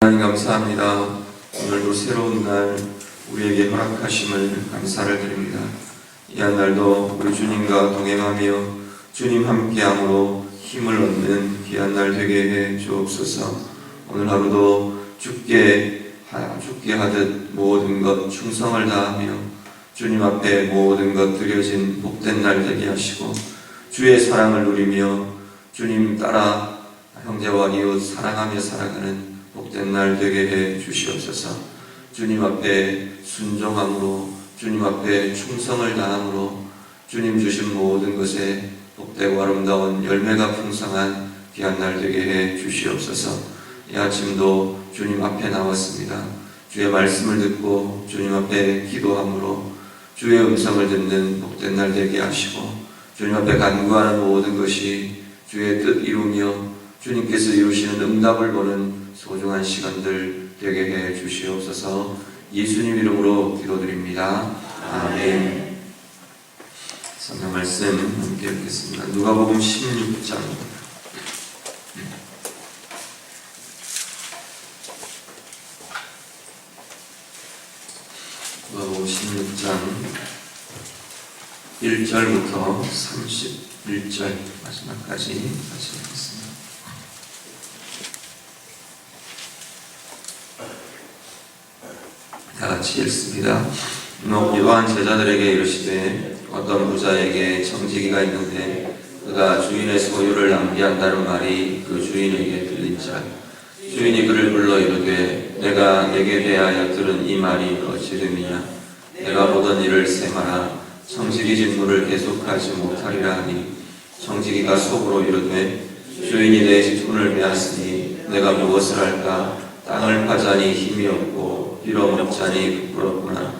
하나님 감사합니다. 오늘도 새로운 날 우리에게 허락하심을 감사를 드립니다. 이 한 날도 우리 주님과 동행하며 주님 함께함으로 힘을 얻는 귀한 날 되게 해 주옵소서. 오늘 하루도 주께 하듯 모든 것 충성을 다하며 주님 앞에 모든 것 드려진 복된 날 되게 하시고 주의 사랑을 누리며 주님 따라 형제와 이웃 사랑하며 살아가는 복된 날 되게 해 주시옵소서. 주님 앞에 순종함으로 주님 앞에 충성을 다함으로 주님 주신 모든 것에 복되고 아름다운 열매가 풍성한 귀한 날 되게 해 주시옵소서. 이 아침도 주님 앞에 나왔습니다. 주의 말씀을 듣고 주님 앞에 기도함으로 주의 음성을 듣는 복된 날 되게 하시고 주님 앞에 간구하는 모든 것이 주의 뜻 이루며 주님께서 이루시는 응답을 보는 소중한 시간들 되게 해 주시옵소서. 예수님 이름으로 기도드립니다. 아멘. 성경 말씀 함께 읽겠습니다. 누가복음 16장 누가복음 16장 1절부터 31절 마지막까지 같이 읽겠습니다. 다 같이 읽습니다. 요한 제자들에게 이르시되 어떤 부자에게 청지기가 있는데 그가 주인의 소유를 낭비한다는 말이 그 주인에게 들린지라. 주인이 그를 불러 이르되 내가 내게 대하여 들은 이 말이 어찌 됨이냐. 내가 보던 일을 세마라. 청지기 직무를 계속하지 못하리라 하니 청지기가 속으로 이르되 주인이 내 직분을 빼앗으니 내가 무엇을 할까. 땅을 파자니 힘이 없고 빌어먹자니 부끄럽구나.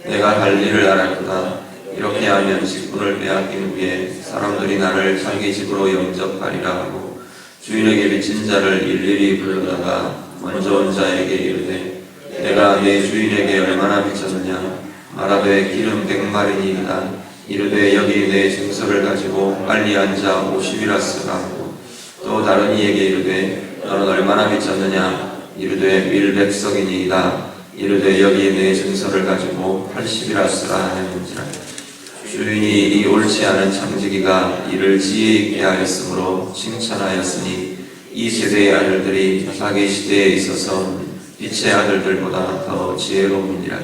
내가 할 일을 알았구나. 이렇게 하면 직분을 빼앗긴 후에 사람들이 나를 자기 집으로 영접하리라 하고 주인에게 빚진 자를 일일이 불러다가 먼저 온 자에게 이르되 내가 내 주인에게 얼마나 빚졌느냐. 말하되 기름 100마리니이다. 이르되 여기 내 증서를 가지고 빨리 앉아 50이라 쓰라 하고 또 다른 이에게 이르되 너는 얼마나 빚졌느냐. 이르되 밀백석이니이다. 이르되 여기 내 증서를 가지고 80이라 쓰라 하였는지라. 주인이 이 옳지 않은 청지기가 이를 지혜 있게 하였으므로 칭찬하였으니 이 세대의 아들들이 자기 시대에 있어서 빛의 아들들보다 더 지혜로우니라.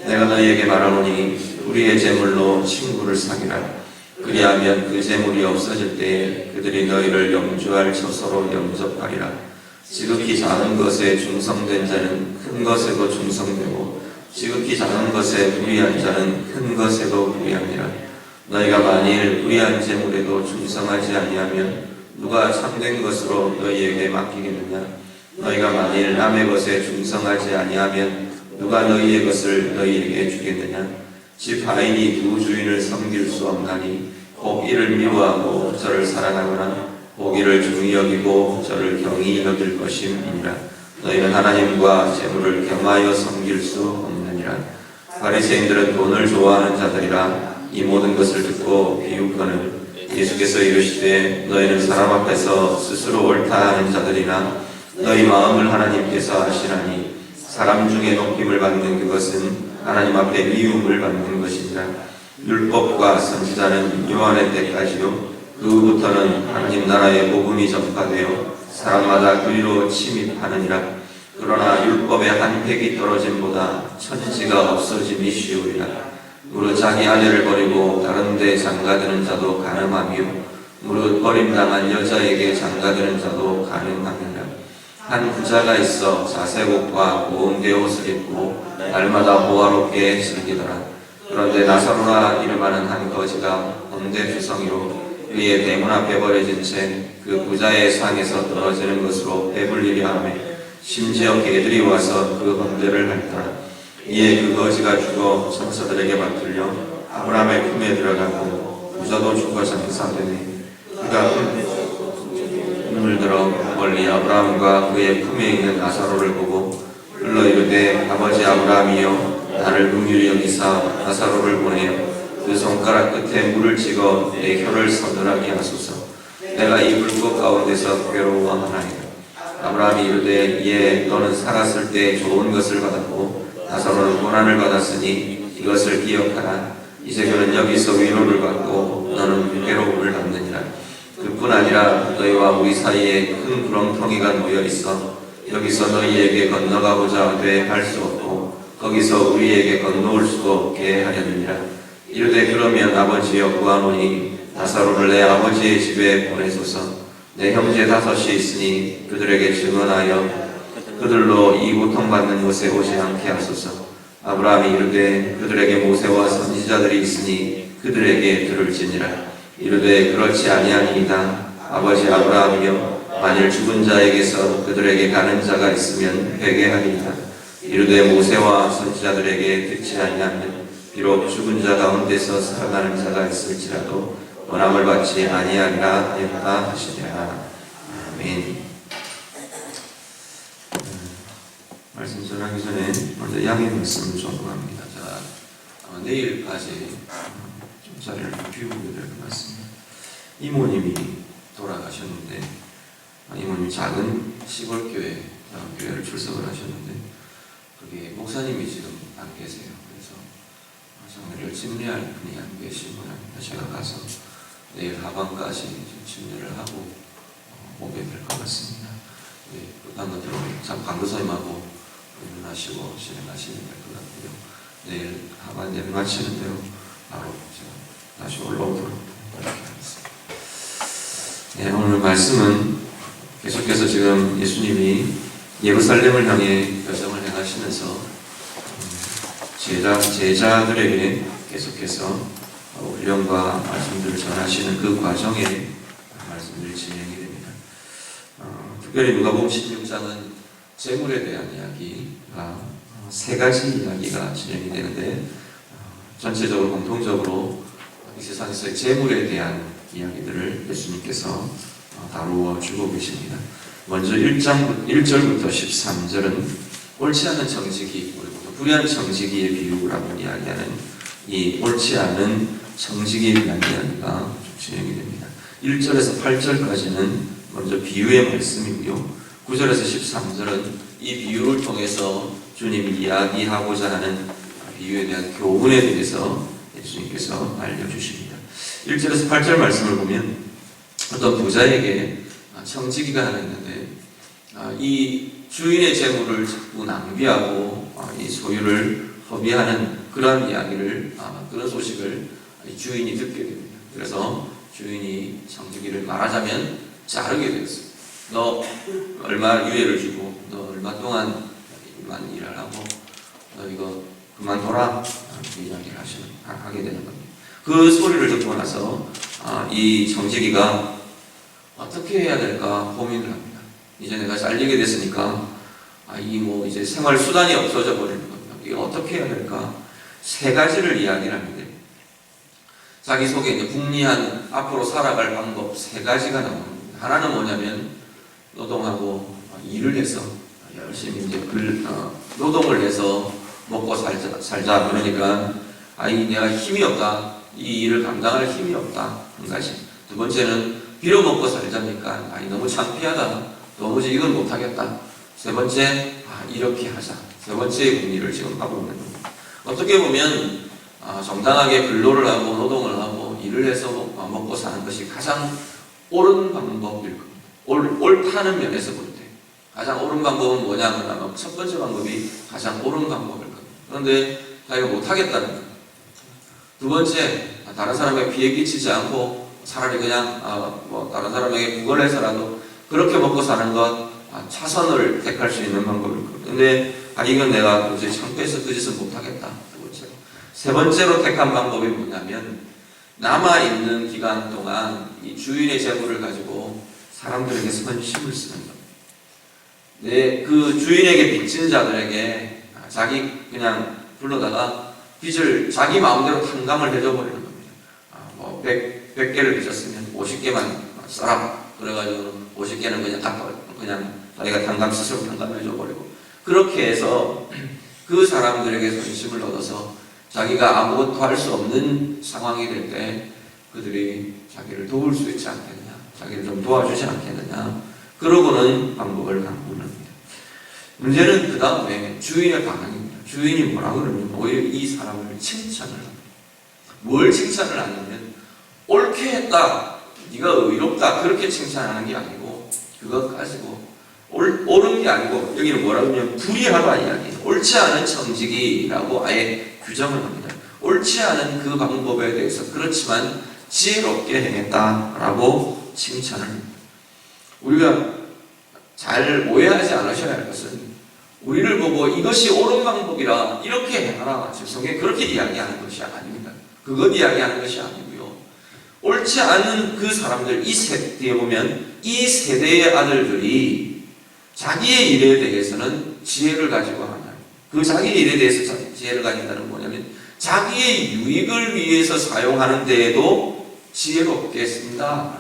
내가 너희에게 말하노니 우리의 재물로 친구를 사귀라. 그리하면 그 재물이 없어질 때에 그들이 너희를 영주할 처소로 영접하리라. 지극히 작은 것에 충성된 자는 큰 것에도 충성되고 지극히 작은 것에 불의한 자는 큰 것에도 불의하니라. 너희가 만일 불의한 재물에도 충성하지 아니하면 누가 참된 것으로 너희에게 맡기겠느냐. 너희가 만일 남의 것에 충성하지 아니하면 누가 너희의 것을 너희에게 주겠느냐. 집 하인이 두 주인을 섬길 수 없나니 꼭 이를 미워하고 저를 사랑하거나 꼭 이를 중히 여기고 저를 경히 여길 것임이니라. 너희는 하나님과 재물을 겸하여 섬길 수 없느니라. 바리새인들은 돈을 좋아하는 자들이라. 이 모든 것을 듣고 비웃거늘 예수께서 이르시되 너희는 사람 앞에서 스스로 옳다 하는 자들이나 너희 마음을 하나님께서 아시나니 사람 중에 높임을 받는 그것은 하나님 앞에 미움을 받는 것이니라. 율법과 선지자는 요한의 때까지요 그 후부터는 하나님 나라의 복음이 전파되어 사람마다 그리로 침입하느니라. 그러나 율법의 한 획이 떨어짐보다 천지가 없어짐이 쉬우리라. 무릇 자기 아내를 버리고 다른 데 장가드는 자도 가늠하며 무릇 버림당한 여자에게 장가드는 자도 가늠하느니라. 한 부자가 있어 자색 옷과 고운 옷을 입고 날마다 호화롭게 즐기더라. 그런데 나사로라 이름하는 한 거지가 번대 주성이로 그의 대문 앞에 버려진 채 그 부자의 상에서 떨어지는 것으로 배불리려 하며 심지어 개들이 와서 그 번제를 핥더라. 이에 그 거지가 죽어 천사들에게 맡들려 아브라함의 품에 들어가고 부자도 죽어 장사되니 그가 눈을 들어 멀리 아브라함과 그의 품에 있는 나사로를 보고 불러 이르되 아버지 아브라함이여 나를 긍휼히 여기사 나사로를 보내어 그 손가락 끝에 물을 찍어 내 혀를 서늘하게 하소서. 내가 이 불꽃 가운데서 괴로워하나이다. 아브라함이 이르되 이에 너는 살았을 때 좋은 것을 받았고 나사로는 고난을 받았으니 이것을 기억하라. 이제 그는 여기서 위로를 받고 너는 괴로움을 받느니라. 그뿐 아니라 너희와 우리 사이에 큰 구렁텅이가 놓여 있어 여기서 너희에게 건너가고자 하되 갈 수 없고 거기서 우리에게 건너올 수도 없게 하였느니라. 이르되 그러면 아버지여 구하노니 나사로를 내 아버지의 집에 보내소서. 내 형제 5이 있으니 그들에게 증언하여 그들로 이 고통받는 곳에 오지 않게 하소서. 아브라함이 이르되 그들에게 모세와 선지자들이 있으니 그들에게 들을지니라. 이르되 그렇지 아니하니이다. 아버지 아브라함이여 만일 죽은 자에게서 그들에게 가는 자가 있으면 회개하리이다. 이르되 모세와 선지자들에게 듣지 아니하면 비록 죽은 자 가운데서 살아나는 자가 있을지라도 원함을 받지 아니하리라 하였다 하시니라. 아멘. 말씀 전하기 전에 먼저 양해 말씀을 전합니다. 자, 내일까지 좀 자리를 비우게 될 것 같습니다. 이모님이 돌아가셨는데 이모님 작은 시골교회 교회를 출석을 하셨는데 거기 목사님이 지금 안 계세요. 그래서 정말 침례할 분이 안 계신 모양입니다. 제가 가서 내일 하반까지 침례를 하고 오게 될 것 같습니다. 끝난 것대로 참 강도사님하고 하시고 진행하시면 될 것 같고요. 내일 하반 예배 마치는 대로 바로 제가 다시 올라오도록 하겠습니다. 네, 오늘 말씀은 계속해서 지금 예수님이 예루살렘을 향해 여정을 행하시면서 제자들에게 계속해서 훈련과 말씀들을 전하시는 그 과정에 말씀들이 진행이 됩니다. 특별히 누가복음 16장은 재물에 대한 이야기가 3가지 이야기가 진행이 되는데 전체적으로 공통적으로 이 세상에서의 재물에 대한 이야기들을 예수님께서 다루어 주고 계십니다. 먼저 1절부터 13절은 옳지 않은 정직이 그리고 불의한 정직이의 비유라고 이야기하는 이 옳지 않은 정직에 대한 이야기가 진행이 됩니다. 1절에서 8절까지는 먼저 비유의 말씀이고요. 9절에서 13절은 이 비유를 통해서 주님이 이야기하고자 하는 비유에 대한 교훈에 대해서 예수님께서 알려주십니다. 1절에서 8절 말씀을 보면 어떤 부자에게 청지기가 하나 있는데 이 주인의 재물을 자꾸 낭비하고 이 소유를 허비하는 그런 이야기를 그런 소식을 주인이 듣게 됩니다. 그래서 주인이 청지기를 말하자면 자르게 되었습니다. 너 얼마 유예를 주고 너 얼마 동안만 일을 하고 너 이거 그만둬라 이야기를 하게 되는 겁니다. 그 소리를 듣고 나서 이 청지기가 어떻게 해야 될까 고민을 합니다. 이제 내가 잘리게 됐으니까 이 이제 생활 수단이 없어져 버리는 겁니다. 이게 어떻게 해야 될까? 3가지를 이야기를 합니다. 자기 속에 이제 궁리한 앞으로 살아갈 방법 3가지가 나옵니다. 하나는 뭐냐면 노동하고 일을 해서 열심히 이제 노동을 해서 먹고 살자. 그러니까 내가 힘이 없다. 이 일을 감당할 힘이 없다. 한 가지. 2번째는 비록 먹고 살자니까 너무 창피하다. 도무지 이건 못하겠다. 3번째 이렇게 하자. 3번째의 궁리를 지금 하고 있는 겁니다. 어떻게 보면 정당하게 근로를 하고 노동을 하고 일을 해서 먹고 사는 것이 가장 옳은 방법일 겁니다. 옳다는 면에서 볼 때 가장 옳은 방법은 뭐냐면 첫 번째 방법이 가장 옳은 방법일 겁니다. 그런데 자기가 못하겠다는 거예요. 2번째, 다른 사람에게 피해 끼치지 않고 차라리 그냥 다른 사람에게 구걸해서라도 그렇게 먹고 사는 것 차선을 택할 수 있는 방법일 겁니다. 근데 이건 내가 도저히 창피해서 그 짓은 못하겠다. 2번째로. 3번째로 택한 방법이 뭐냐면 남아있는 기간 동안 이 주인의 재물을 가지고 사람들에게 선심을 쓰는 겁니다. 그 주인에게 빚진 자들에게 자기 그냥 불러다가 빚을 자기 마음대로 탕감을 해줘버리는 겁니다. 100개를 빚었으면 50개만 써라. 그래가지고 50개는 그냥 자기가 스스로 탕감해줘버리고 그렇게 해서 그 사람들에게 선심을 얻어서 자기가 아무것도 할 수 없는 상황이 될 때 그들이 자기를 도울 수 있지 않겠느냐, 자기를 좀 도와주지 않겠느냐, 그러고는 방법을 강구합니다. 문제는 그 다음에 주인의 반응입니다. 주인이 뭐라 그러면 오히려 이 사람을 칭찬을 합니다. 뭘 칭찬을 하냐면 옳게 했다, 네가 의롭다, 그렇게 칭찬하는 게 아니고 그것 가지고 옳은 게 아니고 여기는 뭐라고 하냐면 불의하다 이야기, 옳지 않은 청지기라고 아예 규정을 합니다. 옳지 않은 그 방법에 대해서 그렇지만 지혜롭게 행했다라고 칭찬을 합니다. 우리가 잘 오해하지 않으셔야 할 것은 우리를 보고 이것이 옳은 방법이라 이렇게 행하라, 성경에 그렇게 이야기하는 것이 아닙니다. 그것 이야기하는 것이 아니고요. 옳지 않은 그 사람들, 이 세대에 보면 이 세대의 아들들이 자기의 일에 대해서는 지혜를 가지고 하나요. 그 자기의 일에 대해서 지혜를 가진다는 뭐냐면 자기의 유익을 위해서 사용하는 데에도 지혜롭게 쓴다.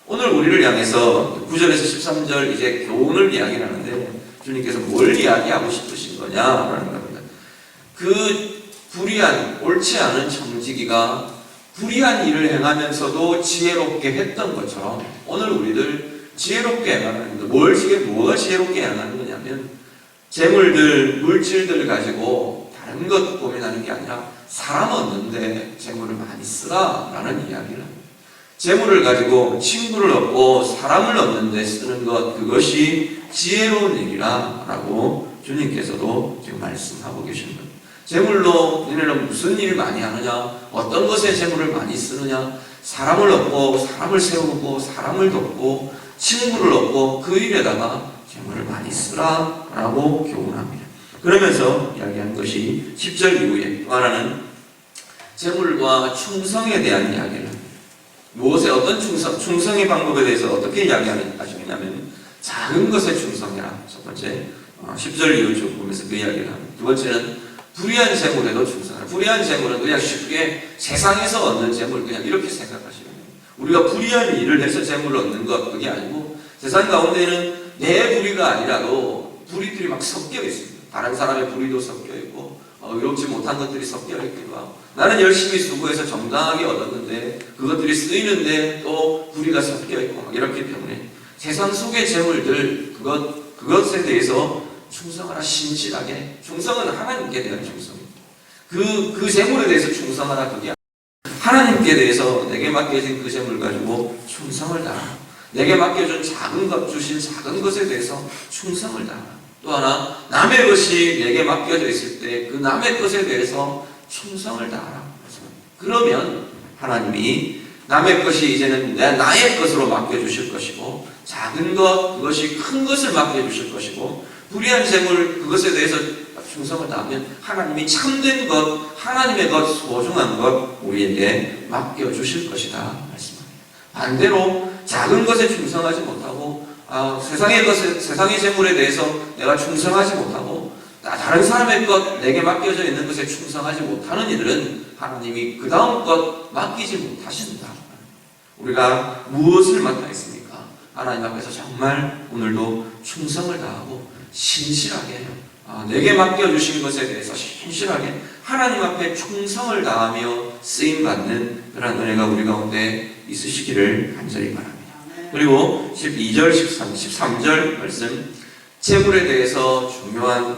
오늘 우리를 향해서 9절에서 13절 이제 교훈을 이야기하는데 주님께서 뭘 이야기하고 싶으신 거냐라는 겁니다. 그 불의한, 옳지 않은 청지기가 불의한 일을 행하면서도 지혜롭게 했던 것처럼 오늘 우리들 지혜롭게 행하는 것, 뭐가 지혜롭게 행하는 거냐면 재물들, 물질들 가지고 다른 것 고민하는 게 아니라 사람 얻는데 재물을 많이 쓰라라는 이야기를 합니다. 재물을 가지고 친구를 얻고 사람을 얻는데 쓰는 것, 그것이 지혜로운 일이라고 주님께서도 지금 말씀하고 계십니다. 재물로 너네는 무슨 일을 많이 하느냐, 어떤 것에 재물을 많이 쓰느냐, 사람을 얻고 사람을 세우고 사람을 돕고 친구를 얻고 그 일에다가 재물을 많이 쓰라라고 교훈합니다. 그러면서 이야기한 것이 10절 이후에 또 하나는 재물과 충성에 대한 이야기를 합니다. 무엇에 어떤 충성의 방법에 대해서 어떻게 이야기하시냐면 작은 것에 충성해라. 첫 번째 10절 이후 쭉 보면서 그 이야기를 합니다. 두 번째는 불의한 재물에도 충성하라. 불의한 재물은 그냥 쉽게 세상에서 얻는 재물, 그냥 이렇게 생각하시면 돼요. 우리가 불의한 일을 해서 재물을 얻는 것, 그게 아니고 세상 가운데는 내 불의가 아니라도 불의들이 막 섞여 있습니다. 다른 사람의 불의도 섞여 있고 의롭지 못한 것들이 섞여 있기도 하고, 나는 열심히 수고해서 정당하게 얻었는데 그것들이 쓰이는데 또 불의가 섞여 있고 막 이렇기 때문에 세상 속의 재물들, 그것에 대해서 충성하라. 신실하게. 충성은 하나님께 대한 충성입니다. 그 재물에 대해서 충성하라, 그게 하나님께 대해서 내게 맡겨진 그 재물 가지고 충성을 다하라. 내게 맡겨준 작은 것, 주신 작은 것에 대해서 충성을 다하라. 또 하나, 남의 것이 내게 맡겨져 있을 때 그 남의 것에 대해서 충성을 다하라. 그러면 하나님이 남의 것이 이제는 나의 것으로 맡겨주실 것이고, 작은 것, 그것이 큰 것을 맡겨주실 것이고, 불의한 재물, 그것에 대해서 충성을 다하면 하나님이 참된 것, 하나님의 것, 소중한 것 우리에게 맡겨주실 것이다 말씀합니다. 반대로 작은 것에 충성하지 못하고 세상의 재물에 대해서 내가 충성하지 못하고 다른 사람의 것, 내게 맡겨져 있는 것에 충성하지 못하는 이들은 하나님이 그 다음 것 맡기지 못하신다. 우리가 무엇을 맡아 있습니까? 하나님 앞에서 정말 오늘도 충성을 다하고 신실하게 내게 맡겨주신 것에 대해서 신실하게 하나님 앞에 충성을 다하며 쓰임받는 그런 은혜가 우리 가운데 있으시기를 간절히 바랍니다. 그리고 12절, 13절 말씀, 재물에 대해서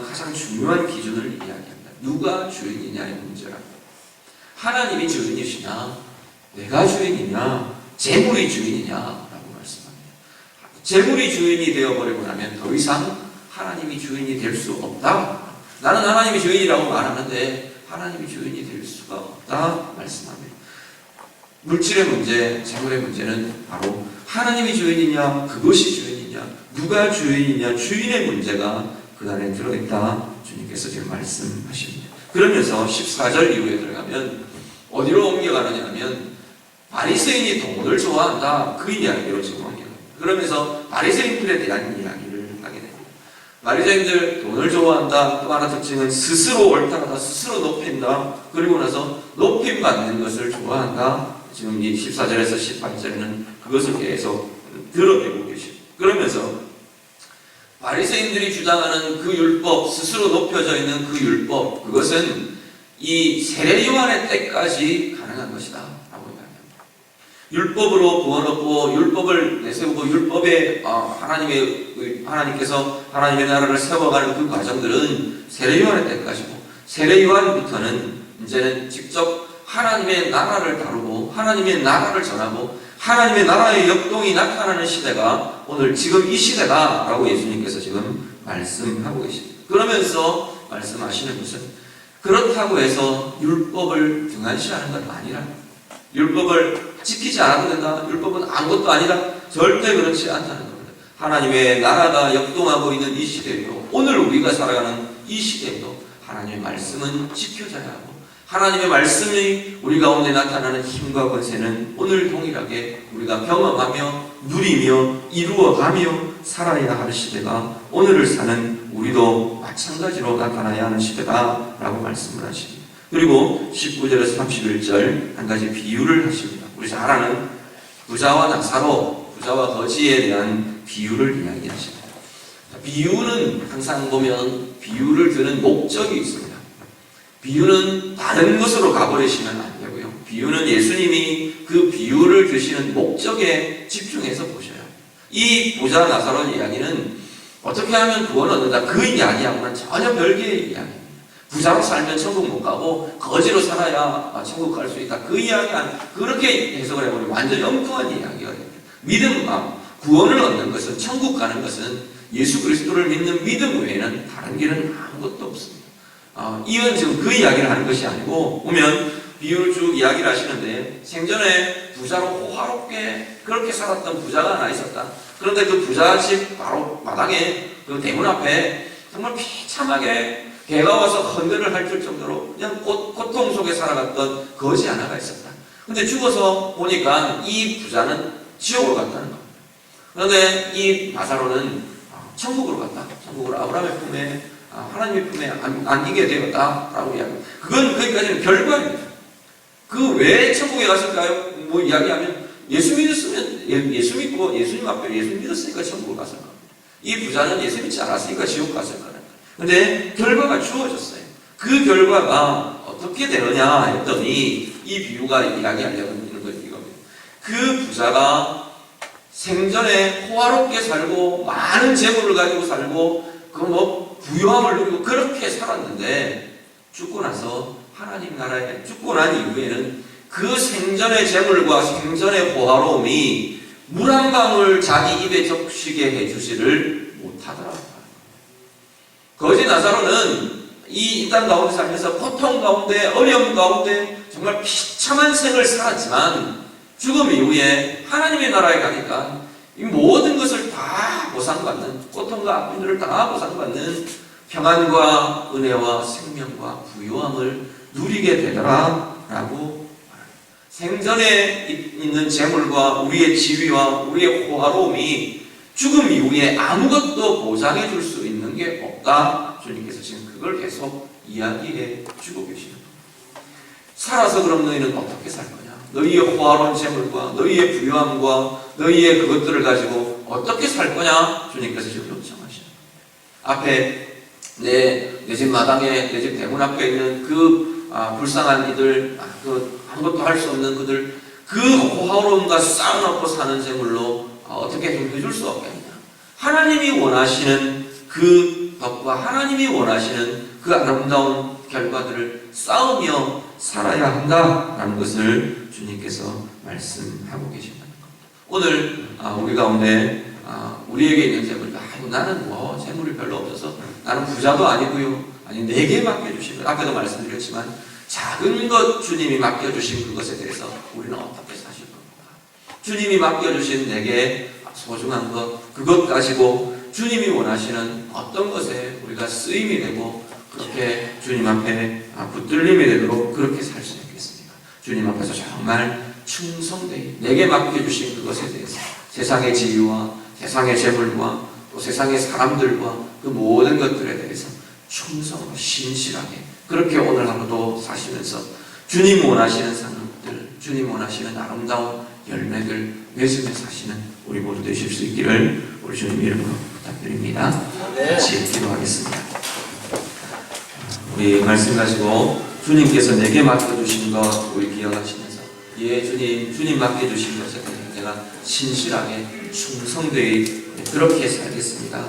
가장 중요한 기준을 이야기합니다. 누가 주인이냐의 문제라. 하나님이 주인이시냐, 내가 주인이냐, 재물이 주인이냐라고 말씀합니다. 재물이 주인이 되어버리고 나면 더 이상 하나님이 주인이 될 수 없다. 나는 하나님이 주인이라고 말하는데 하나님이 주인이 될 수가 없다 말씀합니다. 물질의 문제, 재물의 문제는 바로 하나님이 주인이냐, 그것이 주인이냐, 누가 주인이냐, 주인의 문제가 그 안에 들어있다 주님께서 지금 말씀하십니다. 그러면서 14절 이후에 들어가면 어디로 옮겨가느냐 하면 바리새인이 돈을 좋아한다, 그 이야기로 지금 옮겨갑니다. 그러면서 바리새인들에 대한 이야기를 하게 됩니다. 바리새인들 돈을 좋아한다. 또 하나 특징은 스스로 옳다하다, 스스로 높인다. 그리고 나서 높임받는 것을 좋아한다. 지금 이 14절에서 18절에는 그것을 계속 드러내고 계십니다. 그러면서 바리새인들이 주장하는 그 율법, 스스로 높여져 있는 그 율법, 그것은 이 세례 요한의 때까지 가능한 것이다 라고 이야기합니다. 율법으로 구원 얻고 율법을 내세우고 율법에 하나님께서 하나님의 나라를 세워가는 그 과정들은 세례요한의 때까지고, 세례요한부터는 이제는 직접 하나님의 나라를 다루고 하나님의 나라를 전하고 하나님의 나라의 역동이 나타나는 시대가 오늘 지금 이 시대다라고 예수님께서 지금 말씀하고 계십니다. 그러면서 말씀하시는 것은 그렇다고 해서 율법을 등한시하는 건 아니라, 율법을 지키지 않아도 된다, 율법은 아무것도 아니다, 절대 그렇지 않다는 겁니다. 하나님의 나라가 역동하고 있는 이 시대에도, 오늘 우리가 살아가는 이 시대에도 하나님의 말씀은 지켜져야 하고, 하나님의 말씀이 우리 가운데 나타나는 힘과 권세는 오늘 동일하게 우리가 경험하며 누리며 이루어가며 살아야 할 시대가 오늘을 사는 우리도 마찬가지로 나타나야 하는 시대다라고 말씀을 하십니다. 그리고 19절에서 31절 한 가지 비유를 하십니다. 우리 잘 아는 부자와 나사로, 부자와 거지에 대한 비유를 이야기하십니다. 비유는 항상 보면 비유를 드는 목적이 있습니다. 비유는 다른 것으로 가버리시면 안 되고요. 비유는 예수님이 그 비유를 드시는 목적에 집중해서 보셔요. 이 부자 나사로 이야기는 어떻게 하면 구원을 얻는다, 그 이야기하고는 전혀 별개의 이야기입니다. 부자로 살면 천국 못 가고 거지로 살아야 천국 갈 수 있다, 그 이야기는 그렇게 해석을 해버리면 완전히 엉뚱한 이야기가 됩니다. 믿음, 구원을 얻는 것은, 천국 가는 것은 예수 그리스도를 믿는 믿음 외에는 다른 길은 아무것도 없습니다. 이건 지금 그 이야기를 하는 것이 아니고, 보면 비유를 쭉 이야기를 하시는데, 생전에 부자로 호화롭게 그렇게 살았던 부자가 하나 있었다. 그런데 그 부자 집 바로 마당에 그 대문 앞에 정말 비참하게 개가 와서 헌들을 핥을 정도로 그냥 고통 속에 살아갔던 거지 하나가 있었다. 근데 죽어서 보니까 이 부자는 지옥으로 갔다는 겁니다. 그런데 이 나사로는 천국으로 갔다. 천국으로 아브라함의 품에, 하나님의 품에 안기게 되었다라고 이야기합니다. 그건 거기까지는 결과입니다. 그 왜 천국에 갔을까요? 뭐 이야기하면 예수 믿었으면, 예수 믿고 예수님 앞에 예수 믿었으니까 천국을 갔을 겁니다. 이 부자는 예수 믿지 않았으니까 지옥 갔을 거예요. 근데 결과가 주어졌어요. 그 결과가 어떻게 되느냐 했더니 이 비유가 이야기하려고 있는 건 이겁니다. 그 부자가 생전에 호화롭게 살고 많은 재물을 가지고 살고 부유함을 누리고 그렇게 살았는데, 죽고 나서 하나님 나라에 죽고 난 이후에는 그 생전의 재물과 생전의 호화로움이 물 한 방울 자기 입에 적시게 해주지를 못하더라고요. 거지 나사로는 이 땅 가운데 살면서 고통 가운데, 어려움 가운데 정말 비참한 생을 살았지만, 죽음 이후에 하나님의 나라에 가니까 이 모든 것을 다 보상받는, 고통과 아픔들을 다 보상받는 평안과 은혜와 생명과 부유함을 누리게 되더라라고 말합니다. 생전에 있는 재물과 우리의 지위와 우리의 호화로움이 죽음 이후에 아무것도 보장해 줄 수 있는 게 없다. 주님께서 지금 그걸 계속 이야기해 주고 계시는 겁니다. 살아서 그럼 너희는 어떻게 살 거냐? 너희의 호화로운 재물과 너희의 부유함과 너희의 그것들을 가지고 어떻게 살 거냐? 주님께서 지금 요청하시는 겁니다. 앞에 내 집 마당에, 내 집 대문 앞에 있는 그 불쌍한 이들, 아무것도 할 수 없는 그들, 그 호화로움과 쌓아놓고 사는 재물로 어떻게 좀 해줄 수 없겠냐? 하나님이 원하시는 그 덕과 하나님이 원하시는 그 아름다운 결과들을 쌓으며 살아야 한다라는 것을 주님께서 말씀하고 계신다는 겁니다. 오늘 우리 가운데 우리에게 있는 재물, 나는 재물이 별로 없어서 나는 부자도 아니고요, 아니 내게 맡겨주신 것, 아까도 말씀드렸지만 작은 것 주님이 맡겨주신 그것에 대해서 우리는 어떻게 사실 겁니까? 주님이 맡겨주신 내게 소중한 것, 그것 가지고 주님이 원하시는 어떤 것에 우리가 쓰임이 되고 그렇게 주님 앞에 붙들림이 되도록 그렇게 살 수 있겠습니까? 주님 앞에서 정말 충성되이 내게 맡겨주신 그것에 대해서 세상의 지위와 세상의 재물과 또 세상의 사람들과 그 모든 것들에 대해서 충성으로 신실하게 그렇게 오늘 하루도 사시면서 주님 원하시는 상급들, 주님 원하시는 아름다운 열매들 맺으며 사시는 우리 모두 되실 수 있기를 우리 주님 이름으로 부탁드립니다. 같이 기도하겠습니다. 우리 말씀 가지고 주님께서 내게 맡겨주신 것 우리 기억하시면서 예, 주님 맡겨주신 것에 내가 신실하게 충성되이 그렇게 살겠습니다.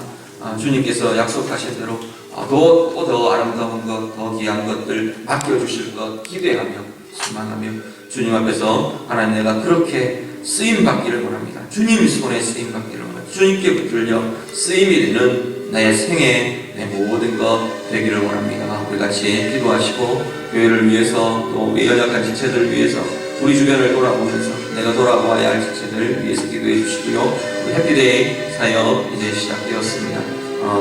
주님께서 약속하신 대로 더 아름다운 것, 더 귀한 것들 맡겨주실 것 기대하며 소망하며 주님 앞에서 하나님 내가 그렇게 쓰임받기를 원합니다. 주님 손에 쓰임받기를 원합니다. 주님께 붙들려 쓰임이 되는 나의 생애, 내 모든 것 되기를 원합니다. 우리 같이 기도하시고 교회를 위해서 또 우리 연약한 지체들을 위해서 우리 주변을 돌아보면서 내가 돌아보아야 할 지체들을 위해서 기도해 주시고요. 우리 해피데이 사역 이제 시작되었습니다.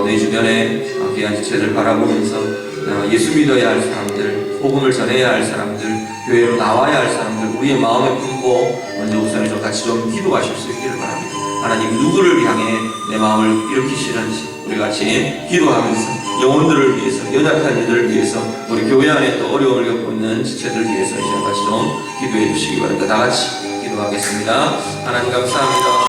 내 주변에 귀한 지체들 바라보면서 예수 믿어야 할 사람들, 복음을 전해야 할 사람들, 교회로 나와야 할 사람들 우리의 마음에 품고 먼저 우선 좀 같이 좀 기도하실 수 있기를 바랍니다. 하나님 누구를 향해 내 마음을 일으키시는지 우리 같이 기도하면서 영혼들을 위해서, 연약한 이들을 위해서, 우리 교회 안에 또 어려움을 겪고 있는 지체들을 위해서 이제 같이 좀 기도해 주시기 바랍니다. 다 같이 기도하겠습니다. 하나님 감사합니다.